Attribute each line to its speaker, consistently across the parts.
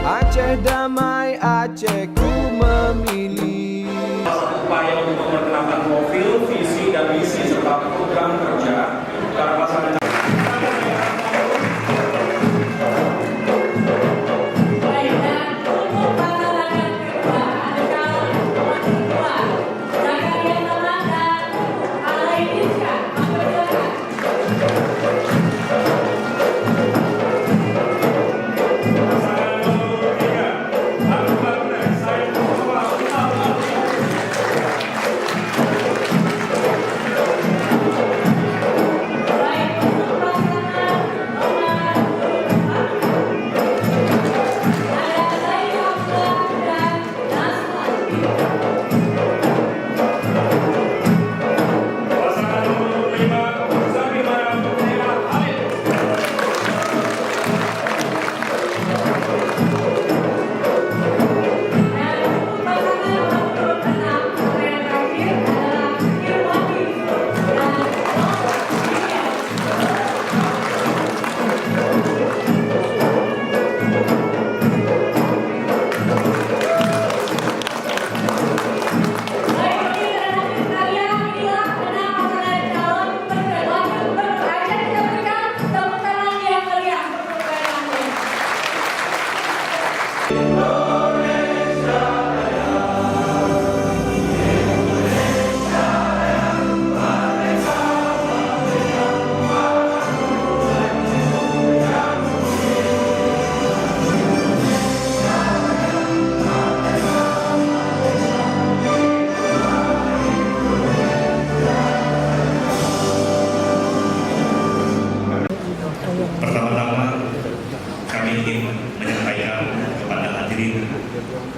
Speaker 1: Aceh damai, Aceh ku memilih.
Speaker 2: Upaya untuk memperkenalkan profil, visi dan misi serta program kerja para pasangan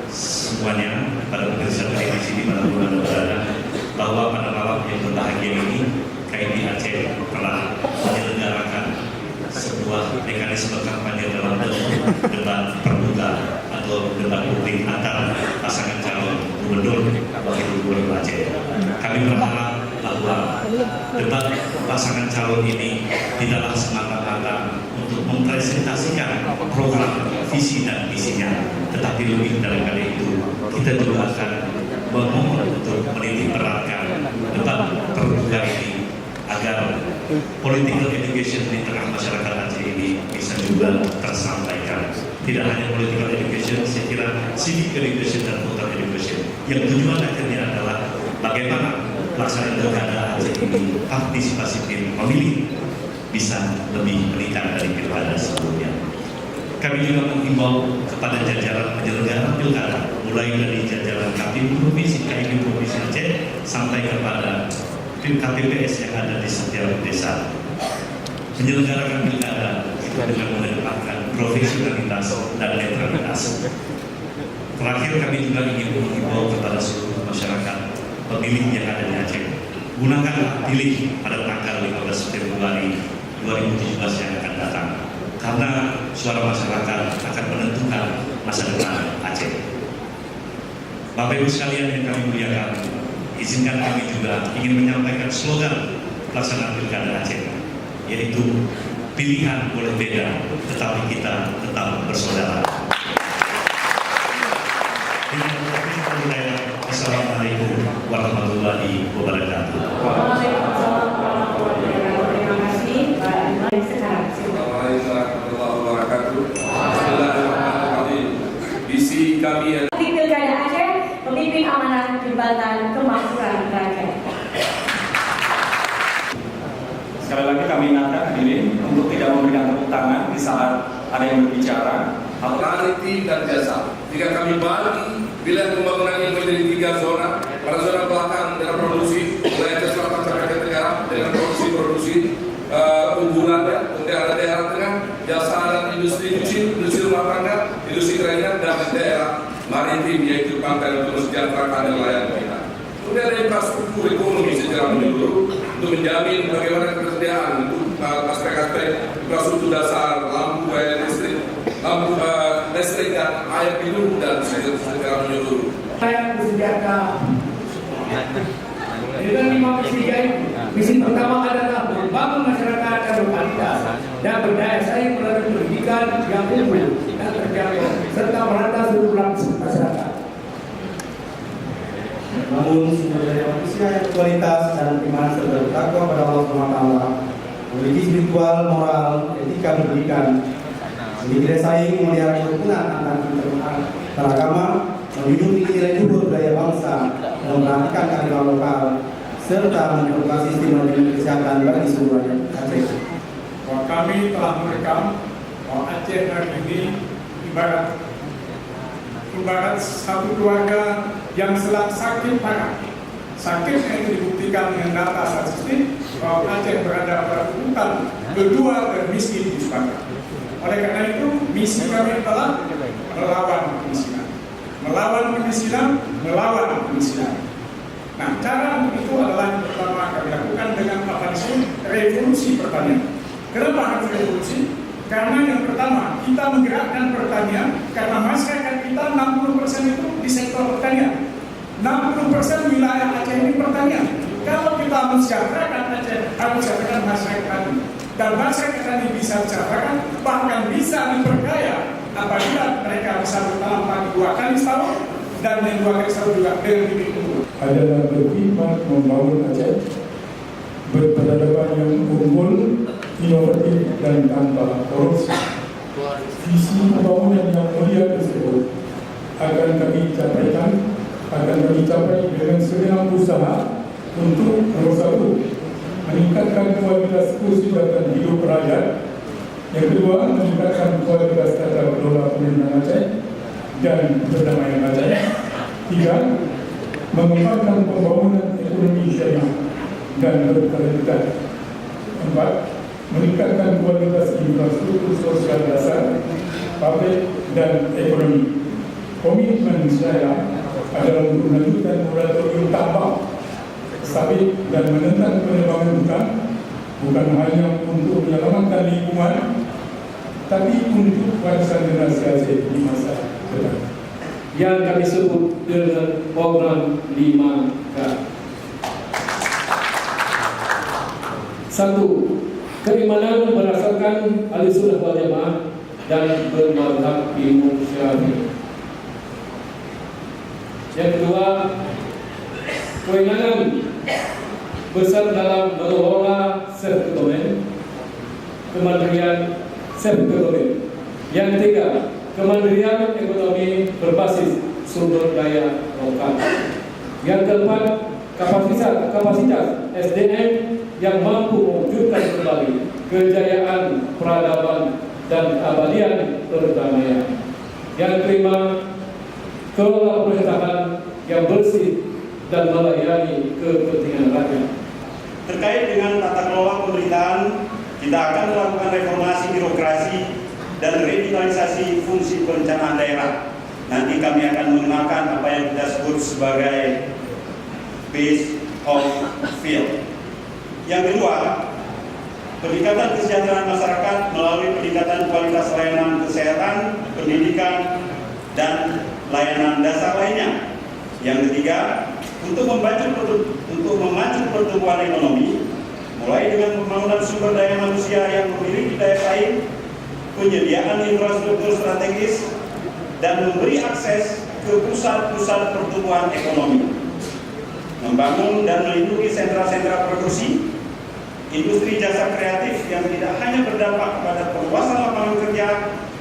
Speaker 2: semuanya pada pemirsa di sini pada bulan berada bahwa pada malam yang berbahagia ini KID Aceh telah menyelenggarakan sebuah mekanisme kampanye dalam bentuk debat terbuka atau debat publik antar pasangan calon gubernur wakil gubernur Aceh. Kami berharap bahwa debat pasangan calon ini tidaklah semata-mata untuk mempresentasikan program, visi dan misinya, tetapi lebih daripada itu kita juga akan memohon untuk menitik beratkan debat terbuka ini agar political education di tengah masyarakat Aceh ini bisa juga tersampaikan. Tidak hanya political education, saya kira civic education dan voter education yang tujuan akhirnya adalah bagaimana pelaksanaan pilkada Aceh ini partisipasi pemilih bisa lebih meningkat dari pilkada sebelumnya. Kami juga menghimbau kepada jajaran penyelenggara pilkada, mulai dari jajaran KPU Provinsi, KID Provinsi Aceh, sampai kepada KPPS yang ada di setiap desa. Menyelenggarakan pilkada itu dengan mengedepankan profesionalitas dan netralitas. Terakhir, kami juga ingin menghimbau kepada seluruh masyarakat pemilih yang ada di Aceh, gunakan pilih pada tanggal 15 Februari 2017 yang akan datang, karena suara masyarakat akan menentukan masa depan Aceh. Bapak Ibu sekalian yang kami muliakan, izinkan kami juga ingin menyampaikan slogan pelaksanaan pilkada Aceh, yaitu pilihan boleh beda, tetapi kita tetap bersaudara. Assalamualaikum warahmatullahi wabarakatuh.
Speaker 3: Visi kami
Speaker 4: di Pilkada Aceh, pemimpin amanah jembatan kemakmuran rakyat.
Speaker 2: Sekali lagi kami ingatkan hadirin untuk tidak memberikan tepuk tangan di saat ada yang berbicara.
Speaker 3: maritim dan jasa. Jika kami bagi wilayah pembangunan yang menjadi 3 zona, pada zona belakang dalam produksi wilayah selatan sampai ke tenggara dengan produksi unggulannya, kemudian ada daerah tengah, jasa dan industri kecil, industri rumah tangga, industri kerajinan, dan daerah maritim yaitu pantai untuk mesejahterakan nelayan kita. Kemudian ada infrastruktur ekonomi secara menyeluruh untuk menjamin bagaimana ketersediaan untuk aspek-aspek infrastruktur dasar, lampu, air listrik, listrik dan air minum dan secara menyeluruh.
Speaker 5: Bersenjata. Dengan 5 misi misi pertama adalah membangun masyarakat yang berkualitas dan berdaya saing melalui pendidikan yang unggul dan terjangkau serta
Speaker 6: membangun sumber daya manusia yang berkualitas dan beriman serta bertakwa pada Allah SWT, memiliki spiritual, moral, etika pendidikan, memiliki daya saing, memelihara kerukunan antar agama, menjunjung tinggi nilai luhur budaya bangsa, dan memperhatikan kearifan lokal, serta memperkuat sistem manajemen kesehatan bagi seluruh rakyat Aceh.
Speaker 5: Bahwa kami telah merekam bahwa Aceh hari ini ibarat satu keluarga yang sedang sakit parah. Sakit yang dibuktikan dengan data statistik bahwa Aceh berada pada urutan kedua termiskin di Sumatera. Oleh karena itu, misi kami adalah melawan kemiskinan. Melawan kemiskinan. Nah, cara untuk itu adalah yang pertama kami lakukan dengan apa disebut revolusi pertanian. Kenapa harus revolusi? Karena yang pertama, kita menggerakkan pertanian karena masyarakat kita 60% itu di sektor pertanian. 60% wilayah Aceh ini pertanian. Kalau kita mensejahterakan Aceh, harus mensejahterakan masyarakat tadi. Dan masyarakat tadi bisa mensejahterakan, bahkan bisa diperkaya apabila mereka bisa bertanam padi 2 kali setahun dan yang 2 kali setahun juga dengan bibit unggul.
Speaker 7: Adalah berkhidmat membangun Aceh berperadaban yang unggul, inovatif dan tanpa korupsi. Visi pembangunan yang mulia tersebut akan kami capai dengan segenap usaha untuk nomor 1, meningkatkan kualitas kesejahteraan hidup rakyat. Yang kedua, meningkatkan kualitas tata kelola pemerintahan Aceh dan perdamaian Aceh. 3, mengembangkan pembangunan ekonomi syariah dan berkelanjutan. 4, meningkatkan kualitas infrastruktur sosial dasar, publik dan ekonomi. Komitmen saya adalah untuk melanjutkan moratorium tambang sawit dan menentang penebangan hutan, bukan hanya untuk menyelamatkan lingkungan, tapi untuk warisan generasi Aceh di masa depan.
Speaker 5: Yang kami sebut dengan program 5K. 1. Keimanan berdasarkan Ahlussunnah wal Jamaah dan bermadzhab Imam Syafi'i. Yang kedua, kewenangan besar dalam mengelola self-government, kementerian self-government. Yang ketiga, kemandirian ekonomi berbasis sumber daya lokal. Yang keempat, kapasitas SDM yang mampu mewujudkan kembali kejayaan peradaban dan abadian perdamaian. Yang kelima, kelola pemerintahan yang bersih dan melayani kepentingan rakyat.
Speaker 2: Terkait dengan tata kelola pemerintahan, kita akan melakukan reformasi birokrasi dan revitalisasi fungsi perencanaan daerah. Nanti kami akan mengenalkan apa yang kita sebut sebagai base of field. Yang kedua, peningkatan kesejahteraan masyarakat melalui peningkatan kualitas layanan kesehatan, pendidikan, dan layanan dasar lainnya. Yang ketiga, untuk memacu pertumbuhan ekonomi, mulai dengan pembangunan sumber daya manusia yang memiliki daya saing, penyediaan infrastruktur strategis, dan memberi akses ke pusat-pusat pertumbuhan ekonomi, membangun dan melindungi sentra-sentra produksi, industri jasa kreatif yang tidak hanya berdampak pada perluasan lapangan kerja,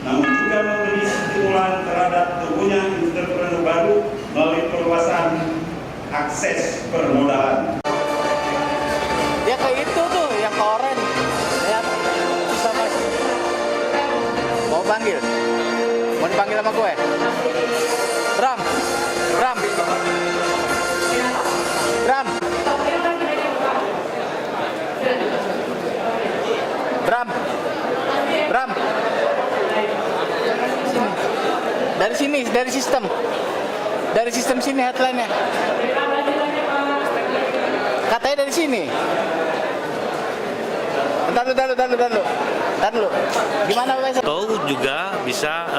Speaker 2: namun juga memberi stimulan terhadap tumbuhnya entrepreneur baru melalui perluasan akses permodalan.
Speaker 8: Ya kayak itu tuh yang koren, ya susah masuk. Mau panggil? Mau dipanggil sama gue? Bram. Sini. Dari sistem sini headline-nya. Katanya dari sini. Bentar dulu. Gimana Pak?
Speaker 9: Atau juga bisa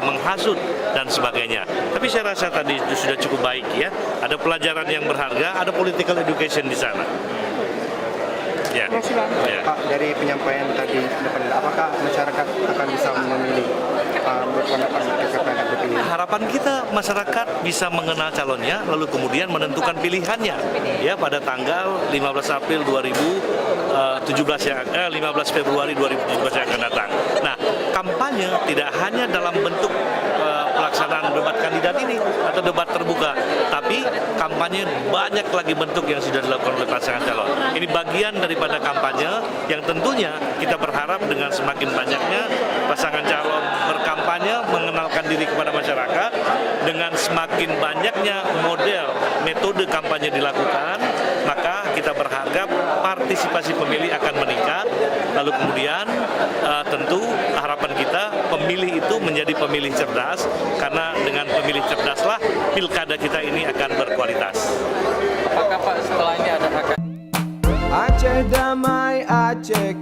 Speaker 9: menghasut dan sebagainya. Tapi saya rasa tadi itu sudah cukup baik ya. Ada pelajaran yang berharga, ada political education di sana. Ya.
Speaker 10: Pak, dari penyampaian tadi, apakah masyarakat akan bisa memilih berpendapat ketika akan dipilih?
Speaker 9: harapan kita masyarakat bisa mengenal calonnya lalu kemudian menentukan pilihannya ya pada tanggal 15 April 2017 15 Februari 2017 yang akan datang. Nah, kampanye tidak hanya dalam bentuk pelaksanaan debat kandidat ini atau debat terbuka, tapi kampanye banyak lagi bentuk yang sudah dilakukan oleh pasangan calon. Ini bagian daripada kampanye yang tentunya kita berharap dengan semakin banyaknya pasangan calon berkampanye mengenalkan diri kepada masyarakat, dengan semakin banyaknya model metode kampanye dilakukan, maka kita berharap partisipasi pemilih akan meningkat. Lalu kemudian tentu harapan kita pemilih itu menjadi pemilih cerdas, karena dengan pemilih cerdaslah pilkada kita ini akan berkualitas.
Speaker 8: Apakah Pak setelah ini ada akan
Speaker 1: Aceh damai, Aceh